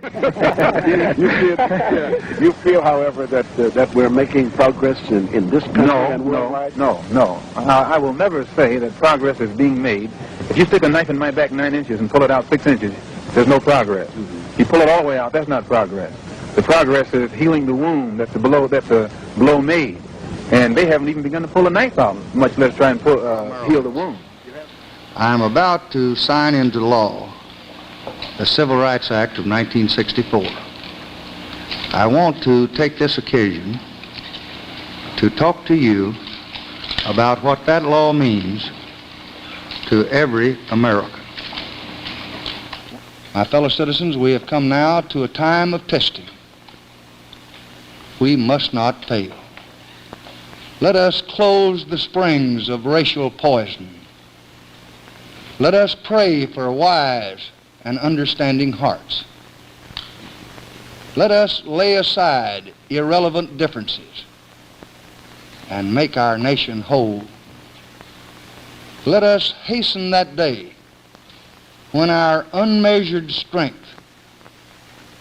You feel, however, that we're making progress in this country and worldwide? No. I will never say that progress is being made. If you stick a knife in my back 9 inches and pull it out 6 inches, there's no progress. You pull it all the way out, that's not progress. The progress is healing the wound that's a blow made. And they haven't even begun to pull a knife out, much less try and heal the wound. I'm about to sign into law the Civil Rights Act of 1964. I want to take this occasion to talk to you about what that law means to every American. My fellow citizens, we have come now to a time of testing. We must not fail. Let us close the springs of racial poison. Let us pray for wise and understanding hearts. Let us lay aside irrelevant differences and make our nation whole. Let us hasten that day when our unmeasured strength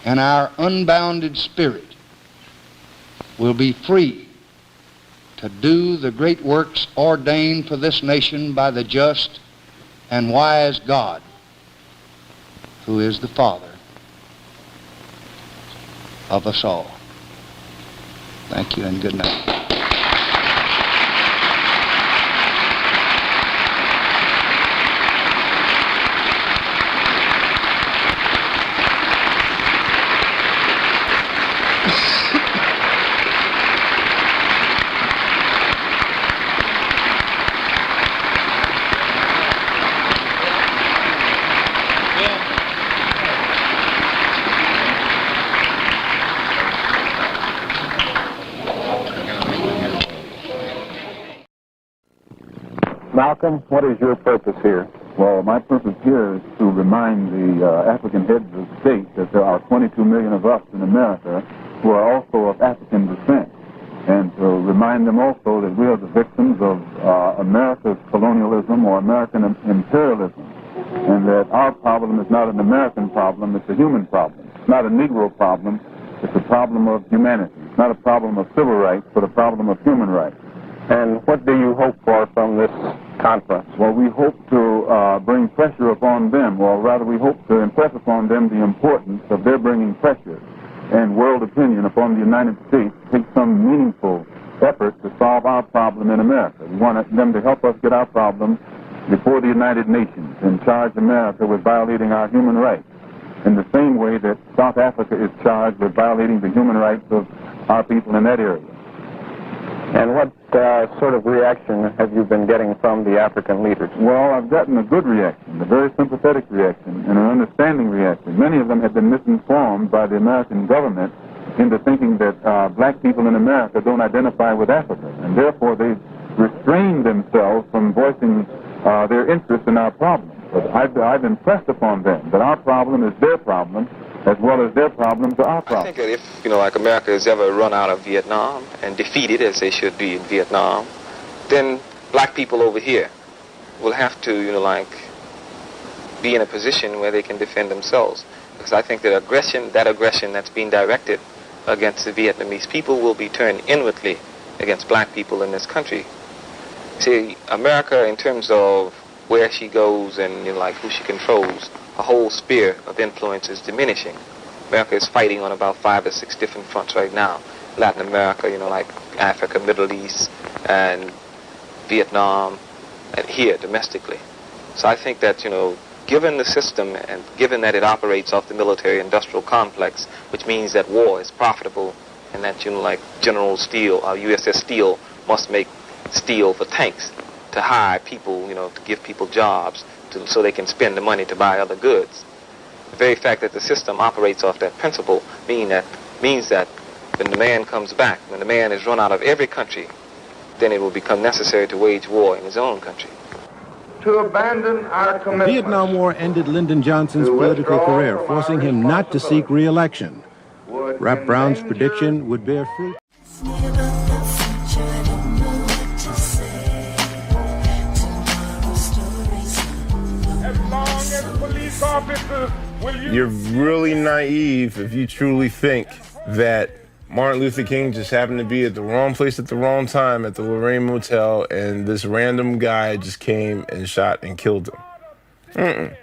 and our unbounded spirit will be free to do the great works ordained for this nation by the just and wise God, who is the Father of us all. Thank you and good night. Malcolm, what is your purpose here? Well, my purpose here is to remind the African heads of state that there are 22 million of us in America who are also of African descent, and to remind them also that we are the victims of America's colonialism or American imperialism, and that our problem is not an American problem, it's a human problem. It's not a Negro problem, it's a problem of humanity. It's not a problem of civil rights, but a problem of human rights. And what do you hope for from this conference? Well, we hope to bring pressure upon them, or rather we hope to impress upon them the importance of their bringing pressure and world opinion upon the United States to take some meaningful effort to solve our problem in America. We want them to help us get our problem before the United Nations and charge America with violating our human rights in the same way that South Africa is charged with violating the human rights of our people in that area. And what sort of reaction have you been getting from the African leaders? Well, I've gotten a good reaction, a very sympathetic reaction, and an understanding reaction. Many of them have been misinformed by the American government into thinking that black people in America don't identify with Africa, and therefore they've restrained themselves from voicing their interest in our problem. But I've impressed upon them that our problem is their problem, as well as their problems are our problems. I think that if, like America has ever run out of Vietnam and defeated, as they should be in Vietnam, then black people over here will have to, be in a position where they can defend themselves. Because I think that aggression that's being directed against the Vietnamese people will be turned inwardly against black people in this country. See, America, in terms of where she goes and, who she controls, a whole sphere of influence is diminishing. America is fighting on about 5 or 6 different fronts right now. Latin America, like Africa, Middle East, and Vietnam, and here domestically. So I think that, given the system and given that it operates off the military-industrial complex, which means that war is profitable and that, General Steel, USS Steel must make steel for tanks to hire people, to give people jobs, so they can spend the money to buy other goods. The very fact that the system operates off that principle means that when the man comes back, when the man is run out of every country, then it will become necessary to wage war in his own country. To abandon our commitment. The Vietnam War ended Lyndon Johnson's political career, forcing him not to seek re-election. Rap Brown's prediction would bear fruit. As long as police officers you're really naive if you truly think that Martin Luther King just happened to be at the wrong place at the wrong time at the Lorraine Motel and this random guy just came and shot and killed him.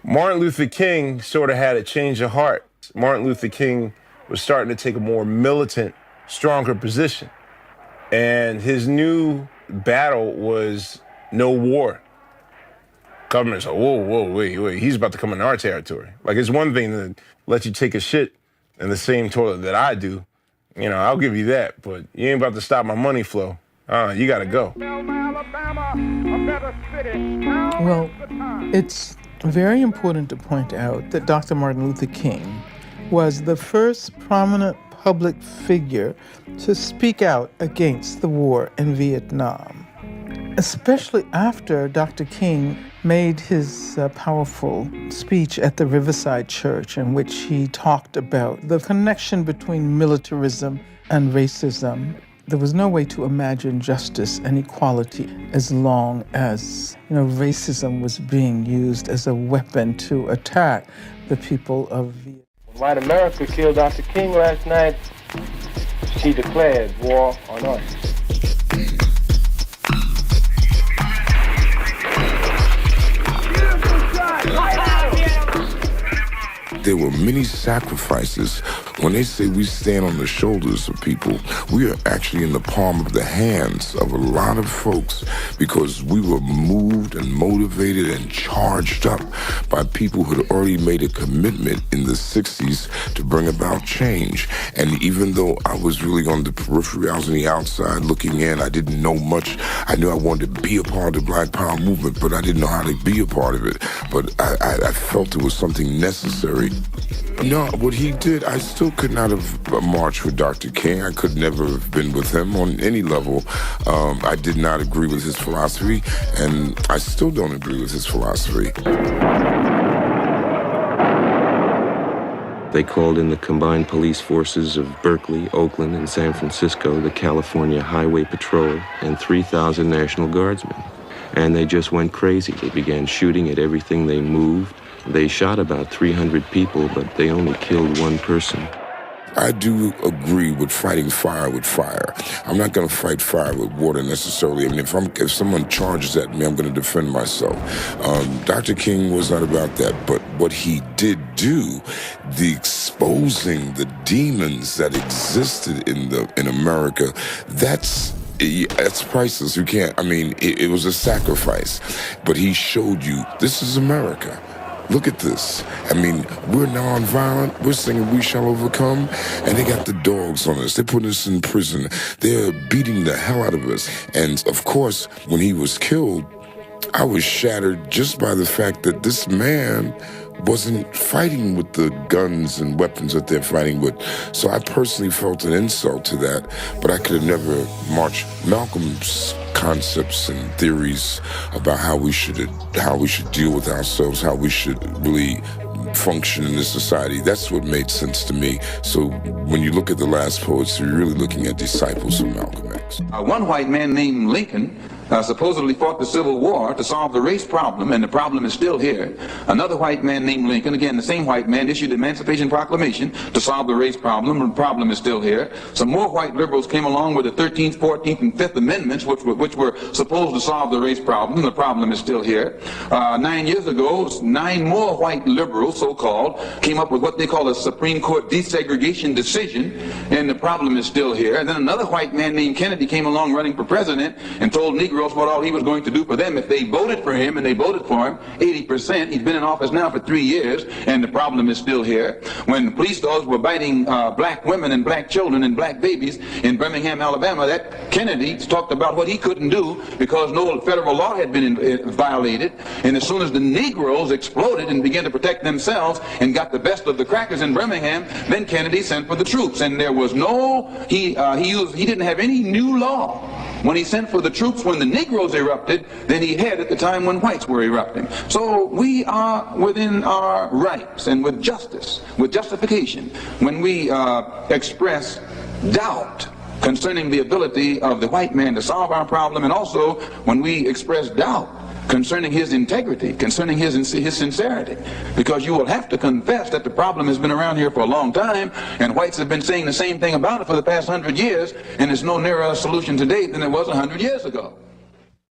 Martin Luther King sort of had a change of heart. Martin Luther King was starting to take a more militant, stronger position. And his new battle was no war. Government said, whoa, wait, he's about to come into our territory. Like, it's one thing to let you take a shit in the same toilet that I do. You know, I'll give you that, but you ain't about to stop my money flow. You gotta go. Well, it's very important to point out that Dr. Martin Luther King was the first prominent public figure to speak out against the war in Vietnam, especially after Dr. King made his powerful speech at the Riverside Church, in which he talked about the connection between militarism and racism. There was no way to imagine justice and equality as long as, racism was being used as a weapon to attack the people of Vietnam. White America killed Dr. King last night. She declared war on us. There were many sacrifices. When they say we stand on the shoulders of people, we are actually in the palm of the hands of a lot of folks because we were moved and motivated and charged up by people who had already made a commitment in the 60s to bring about change. And even though I was really on the periphery, I was on the outside looking in, I didn't know much. I knew I wanted to be a part of the Black Power movement, but I didn't know how to be a part of it. But I felt it was something necessary. No, what he did, I still could not have marched with Dr. King. I could never have been with him on any level. I did not agree with his philosophy, and I still don't agree with his philosophy. They called in the combined police forces of Berkeley, Oakland, and San Francisco, the California Highway Patrol, and 3,000 National Guardsmen. And they just went crazy. They began shooting at everything they moved. They shot about 300 people, but they only killed one person. I do agree with fighting fire with fire. I'm not going to fight fire with water necessarily. I mean, if someone charges at me, I'm going to defend myself. Dr. King was not about that, but what he did do, the exposing the demons that existed in America, that's priceless. You can't, it was a sacrifice, but he showed you, this is America. Look at this. We're nonviolent. We're singing We Shall Overcome. And they got the dogs on us. They're putting us in prison. They're beating the hell out of us. And, of course, when he was killed, I was shattered just by the fact that this man wasn't fighting with the guns and weapons that they're fighting with. So I personally felt an insult to that, but I could have never marched Malcolm's concepts and theories about how we should deal with ourselves, how we should really function in this society. That's what made sense to me. So when you look at the last poets, you're really looking at disciples of Malcolm X. One white man named Lincoln supposedly fought the Civil War to solve the race problem, and the problem is still here. Another white man named Lincoln, again the same white man, issued the Emancipation Proclamation to solve the race problem, and the problem is still here. Some more white liberals came along with the 13th, 14th, and 5th Amendments, which were supposed to solve the race problem. The problem is still here. 9 years ago, 9 more white liberals, so-called, came up with what they call a Supreme Court desegregation decision, and the problem is still here. And then another white man named Kennedy came along running for president and told Negroes what all he was going to do for them if they voted for him, and they voted for him 80%. He's been in office now for 3 years, and the problem is still here. When police dogs were biting black women and black children and black babies in Birmingham, Alabama, that Kennedy talked about what he couldn't do because no federal law had been violated. And as soon as the Negroes exploded and began to protect themselves and got the best of the crackers in Birmingham, then Kennedy sent for the troops. And there was he didn't have any new law when he sent for the troops when the Negroes erupted than he had at the time when whites were erupting. So we are within our rights and with justice, with justification, when we express doubt concerning the ability of the white man to solve our problem, and also when we express doubt concerning his integrity, concerning his sincerity. Because you will have to confess that the problem has been around here for a long time, and whites have been saying the same thing about it for the past 100 years, and it's no nearer a solution today than it was 100 years ago.